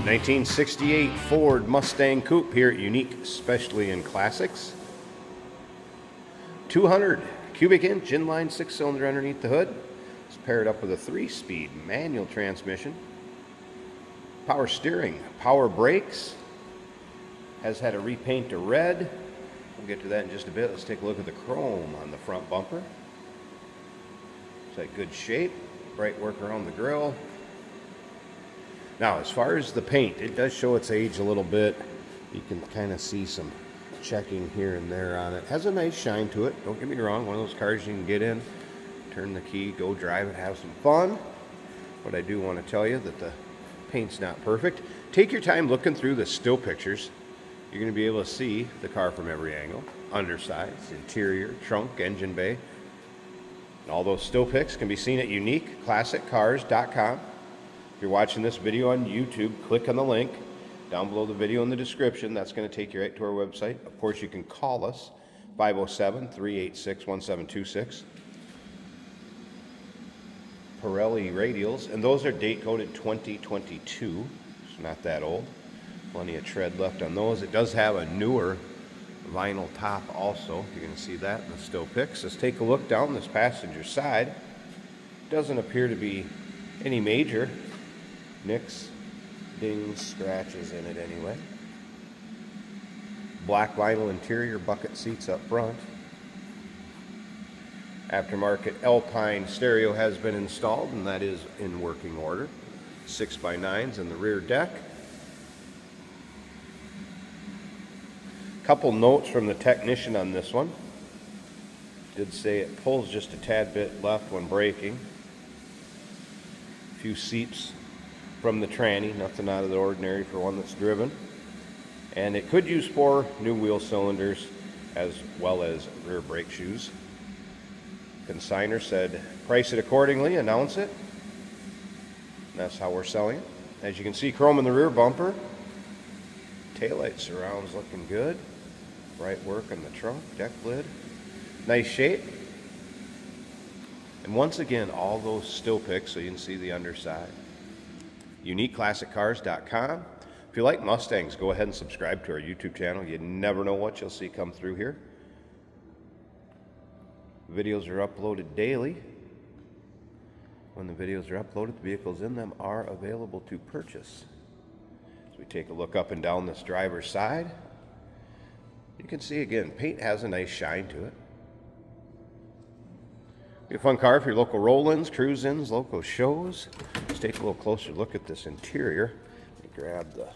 1968 Ford Mustang Coupe here at Unique, especially in classics. 200 cubic inch inline 6-cylinder underneath the hood. It's paired up with a 3-speed manual transmission. Power steering, power brakes. Has had a repaint to red. We'll get to that in just a bit. Let's take a look at the chrome on the front bumper. It's like good shape. Bright work around the grille. Now, as far as the paint, it does show its age a little bit. You can kind of see some checking here and there on it. Has a nice shine to it. Don't get me wrong. One of those cars you can get in, turn the key, go drive it, have some fun. But I do want to tell you that the paint's not perfect. Take your time looking through the still pictures. You're going to be able to see the car from every angle. Undersides, interior, trunk, engine bay. And all those still pics can be seen at uniqueclassiccars.com. If you're watching this video on YouTube, click on the link down below the video in the description. That's going to take you right to our website. Of course, you can call us, 507-386-1726. Pirelli radials, and those are date coded 2022. It's not that old. Plenty of tread left on those. It does have a newer vinyl top also. You're going to see that in the still pics. Let's take a look down this passenger side. Doesn't appear to be any major nicks, dings, scratches in it anyway. Black vinyl interior, bucket seats up front. Aftermarket Alpine stereo has been installed, and that is in working order. 6x9s in the rear deck. Couple notes from the technician on this one. Did say it pulls just a tad bit left when braking. A few seeps from the tranny, nothing out of the ordinary for one that's driven. And it could use 4 new wheel cylinders as well as rear brake shoes. Consignor said price it accordingly, announce it. And that's how we're selling it. As you can see, chrome in the rear bumper. Taillight surrounds looking good. Bright work on the trunk, deck lid. Nice shape. And once again, all those still pics so you can see the underside. UniqueClassicCars.com. If you like Mustangs, go ahead and subscribe to our YouTube channel. You never know what you'll see come through here. Videos are uploaded daily. When the videos are uploaded, the vehicles in them are available to purchase. As we take a look up and down this driver's side, you can see again, paint has a nice shine to it. Be a fun car for your local roll-ins, cruise-ins, local shows. Let's take a little closer look at this interior. Let me grab the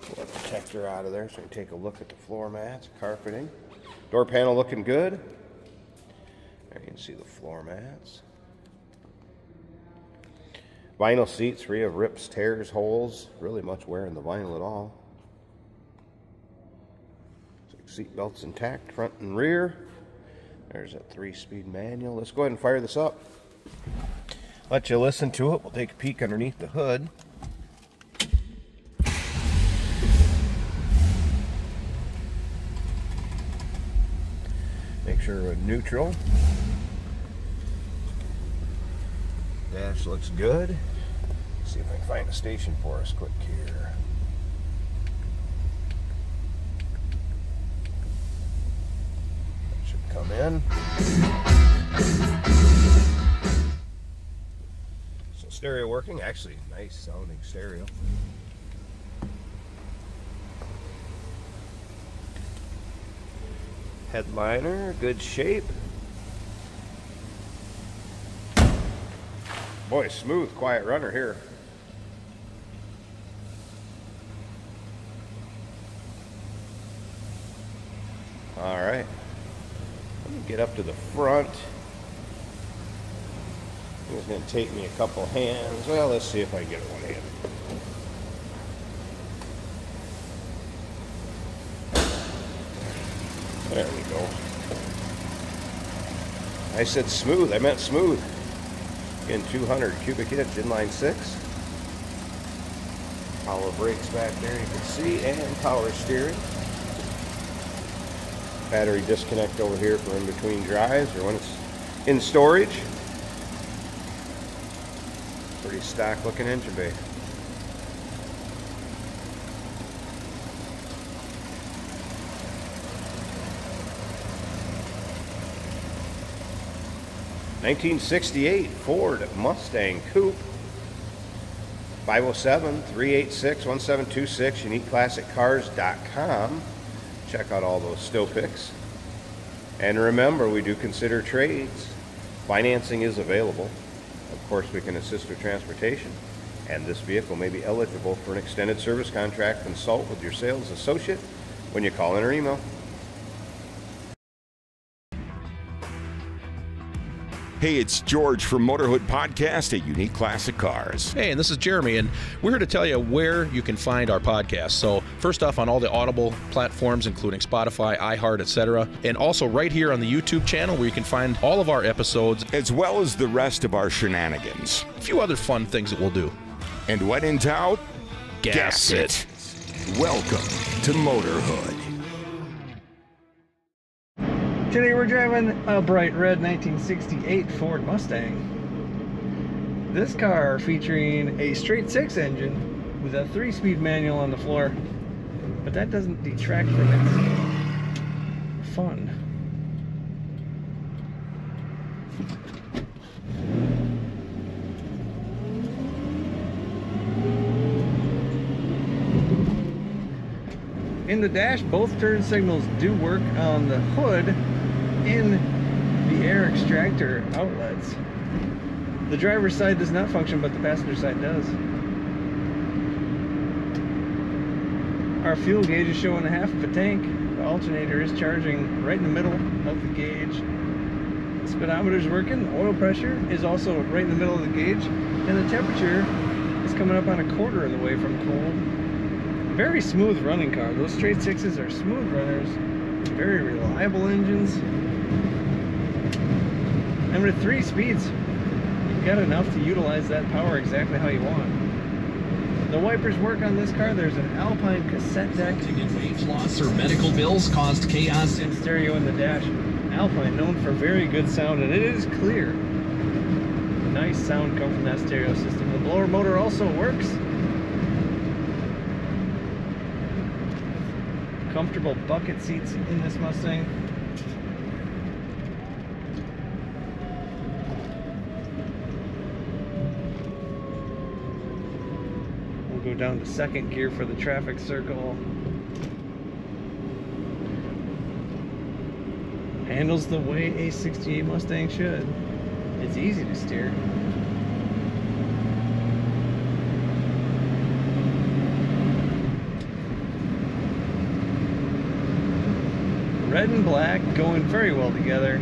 floor protector out of there so we can take a look at the floor mats, carpeting. Door panel looking good. There you can see the floor mats. Vinyl seats, free of rips, tears, holes. Really much wear in the vinyl at all. Seat belts intact, front and rear. There's a 3-speed manual. Let's go ahead and fire this up. Let you listen to it. We'll take a peek underneath the hood. Make sure we're neutral. Dash looks good. Let's see if I can find a station for us quick here. Come in. So stereo working, actually nice sounding stereo. Headliner, good shape. Boy, smooth, quiet runner here. All right. Let me get up to the front. It's going to take me a couple hands. Well, let's see if I can get it one hand. There we go. I said smooth. I meant smooth. Again, 200 cubic inch inline 6. Power brakes back there you can see, and power steering. Battery disconnect over here for in between drives or when it's in storage. Pretty stock looking engine bay. 1968 Ford Mustang Coupe. 507-386-1726, uniqueclassiccars.com. Check out all those still pics. And remember, we do consider trades. Financing is available. Of course, we can assist with transportation. And this vehicle may be eligible for an extended service contract. Consult with your sales associate when you call in or email. Hey, it's George from Motorhood Podcast at Unique Classic Cars. Hey, and this is Jeremy, and we're here to tell you where you can find our podcast. So first off, on all the Audible platforms, including Spotify, iHeart, etc., and also right here on the YouTube channel where you can find all of our episodes, as well as the rest of our shenanigans. A few other fun things that we'll do. And when in doubt, gas it. Welcome to Motorhood. Today we're driving a bright red 1968 Ford Mustang. This car featuring a straight 6 engine with a 3-speed manual on the floor, but that doesn't detract from its fun. In the dash, both turn signals do work on the hood in the air extractor outlets. The driver's side does not function, but the passenger side does. Our fuel gauge is showing half of a tank. The alternator is charging right in the middle of the gauge. The speedometer is working. The oil pressure is also right in the middle of the gauge. And the temperature is coming up on 1/4 of the way from cold. Very smooth running car. Those straight 6s are smooth runners. Very reliable engines. And with 3 speeds, you've got enough to utilize that power exactly how you want. The wipers work on this car. There's an Alpine cassette deck. Weight loss or medical bills caused chaos. And stereo in the dash. Alpine, known for very good sound, and it is clear. Nice sound comes from that stereo system. The blower motor also works. Comfortable bucket seats in this Mustang. We'll go down to 2nd gear for the traffic circle. Handles the way a 68 Mustang should. It's easy to steer. Red and black going very well together.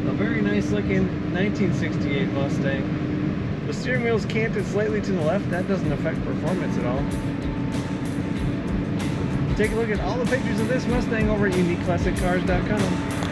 A very nice looking 1968 Mustang. The steering wheel's canted slightly to the left. That doesn't affect performance at all. Take a look at all the pictures of this Mustang over at uniqueclassiccars.com.